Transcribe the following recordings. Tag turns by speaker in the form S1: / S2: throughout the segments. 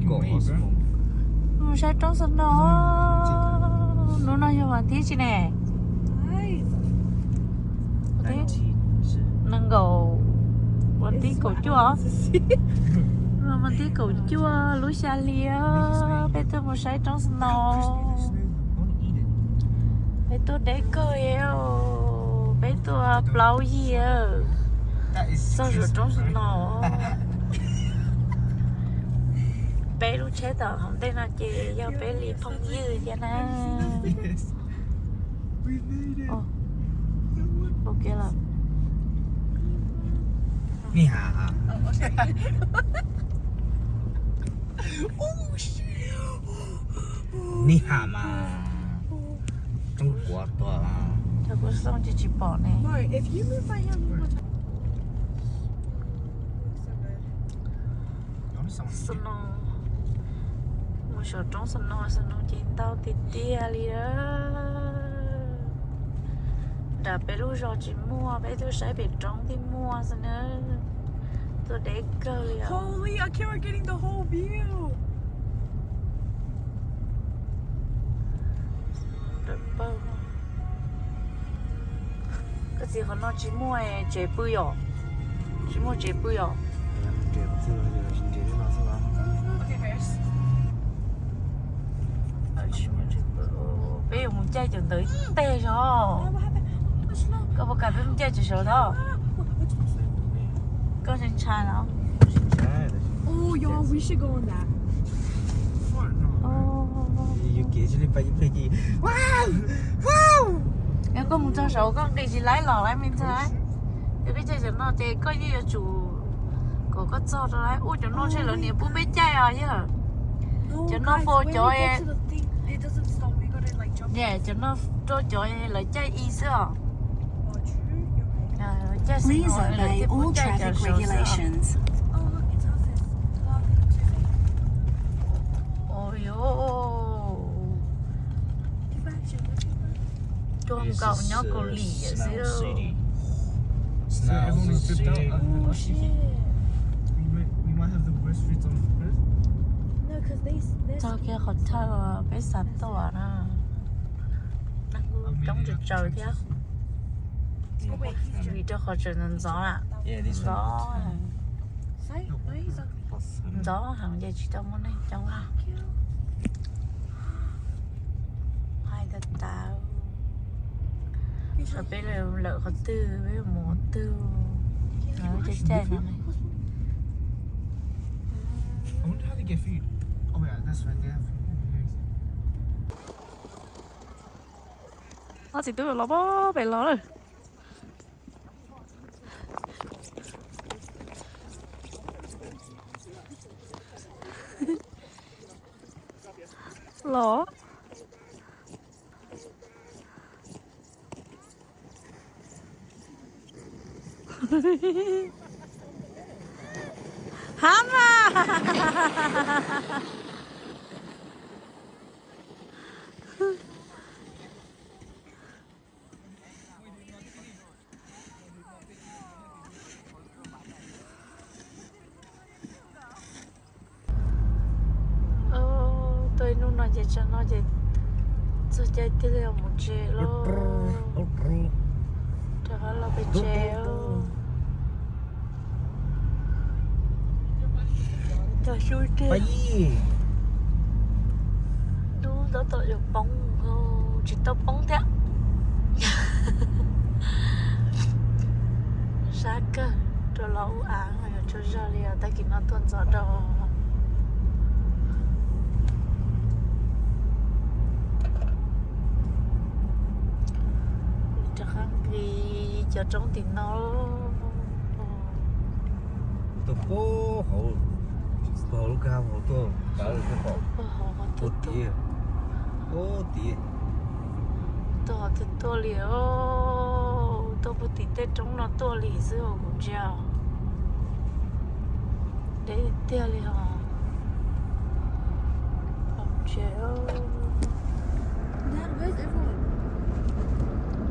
S1: cổ
S2: Sai trong sân đó nó nói cho bạn tí chị nè nâng cầu bạn tí cầu chua bạn tí cầu chua lúa xa lia bây tôi một sai trong sân đó bây tôi để cơ yêu bây tôi plau gì sao rồi trong sân đó bé lúc chế tờ không tên là chị do bé lì phong dư cho nó ok là
S1: Ni hả Ni hả mà Trung Quốc đó
S2: thật có xong chị bỏ này Snow một số trong Snow trên tàu tít tia li đó đã bé lúc rồi chị mua bé tôi sẽ bị trong thì mua rồi nữa tôi để cơ li
S3: Holy, I can't getting the whole view.
S2: được bao cái gì họ nói chị mua chế bưởi à chị mua chế bưởi à
S3: Okay, first.
S2: bây giờ muốn chơi cho tới tê rồi
S3: What happened? What's wrong?
S2: có một cái muốn chơi cho số đó có trên trái nào
S3: Oh, y'all, we should go on that.
S2: nếu có muốn cho số con đi chỉ lấy lò lại mình chơi cái chơi cho nó chơi có gì chủ có cho nó lại ui cho nó chơi lớn nhiều bố bé chơi à chứ
S3: No,
S2: Cho nó
S3: guys,
S2: vô
S3: when
S2: cho
S3: we
S2: em.
S3: get to the thing, it doesn't stop. We gotta like jump.
S2: dạ cho nó lại chơi ý xưa
S3: Oh, true. You're right.
S2: chơi sinh
S4: Please
S2: hoạt là
S4: obey
S2: tiếp
S4: all
S2: tục chơi cho
S4: traffic
S2: số xưa
S4: regulations.
S3: Oh, look, it's houses.
S2: ôi ô
S3: Get back, Jim. Get back.
S2: cho không cậu nhóc cầu lì ở xưa
S1: Snow City
S3: Oh, shit.
S5: We might have the worst streets on earth.
S3: No, because they
S2: cho kia họ thơ bé sạch to nè trong trời thế
S3: Oh, wait, he's
S2: vì cho họ trở nên gió ạ
S1: Yeah, this one
S2: gió
S3: Say, no, he's ugly.
S2: gió hàng giờ chỉ trong này trong này hai thật tao rồi bây giờ lỡ có tư bây giờ một tư nó chơi chơi này
S5: I wonder how they get food. Oh yeah, that's right. They have food.
S2: nó chỉ tư là bó bể ló rồi ló Hama tôi luôn nói chuyện cho nó chuyện tôi chơi tiếp theo một chuyện lo cho nó là bị treo cho chui treo đúng đó tội được bóng chỉ tao bóng thế sao cơ cho lâu án rồi cho ra liền ta kỹ nó tuần gió đâu cho khăn gì cho trong tiền nó
S1: Tôi cố hậu Hậu cao hậu tôi Bảo được cái hậu Hậu tía Hậu tía
S2: tôi thì tôi liều tôi bút tí tết trong nó tôi lì giữa cũng treo để tiêu liều không treo
S3: Dad, where's everyone?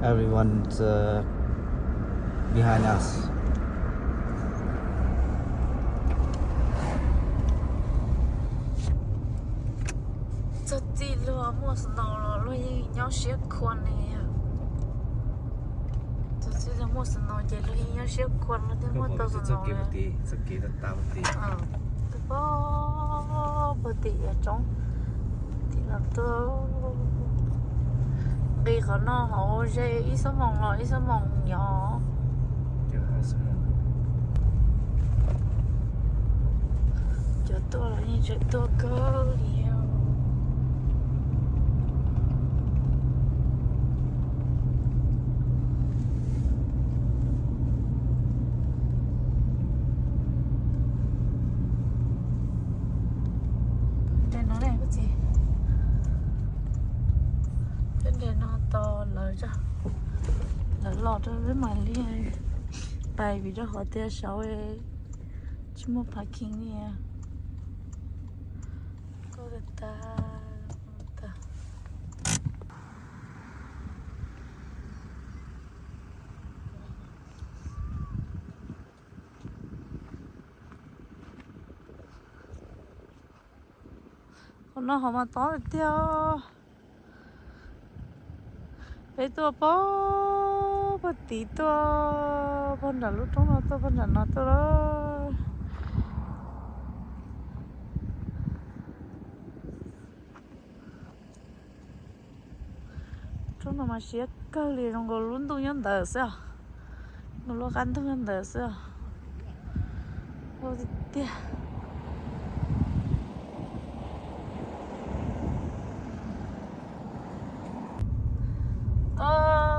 S1: Everyone's behind us.
S2: 这地路莫是闹了，路一要些宽的呀。这这莫是闹的，路一要些宽了，的
S1: ก็
S2: 莫
S1: บอก
S2: 都
S1: ว่า
S2: 是
S1: จะ
S2: 闹
S1: เก็บ
S2: 的。
S1: ตีจะเก็บตาตี
S2: 不地呀中，地了都。bây giờ nó hậu dây ít số mong rồi ít số mong nhỏ
S1: เดี๋ยวเขาสมอง
S2: cho tôi là như cho tôi có liều đây nó này cái gì đây nó to lớn ra lớn lọt ra với mày liền tại vì đó họ tiêu sáu ấy chỉ một parking nè có người ta hôm nay họ mà to được tiêu bây giờ bố tí to bên đó lúc trong nó bên đó nó to đó trong nó mà xé cơ liền trong cái luôn tung nhân đời sao nó lo gan tung nhân đời sao ôi tiếc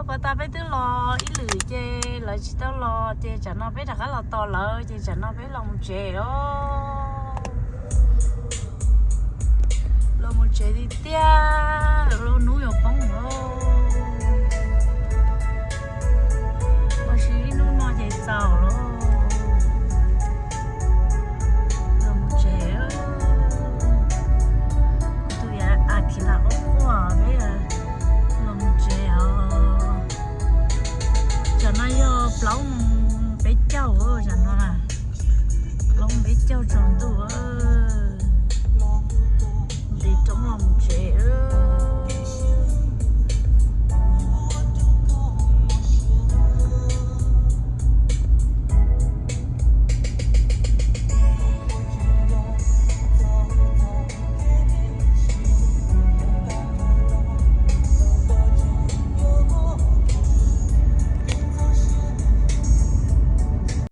S2: bà ta biết tiếng lo ít lười chê lại chỉ tao lo chê chả nó biết là cái là to lỡ chê chả nó biết lòng chê đó lo một chê đi tia lo núi ở bóng đó mà chỉ nó nó chạy giàu đó lo một chê đó tôi khi nào có quả bây giờ nó yo lông bé cháu ơi chẳng nó là lông bé cháu tròn tu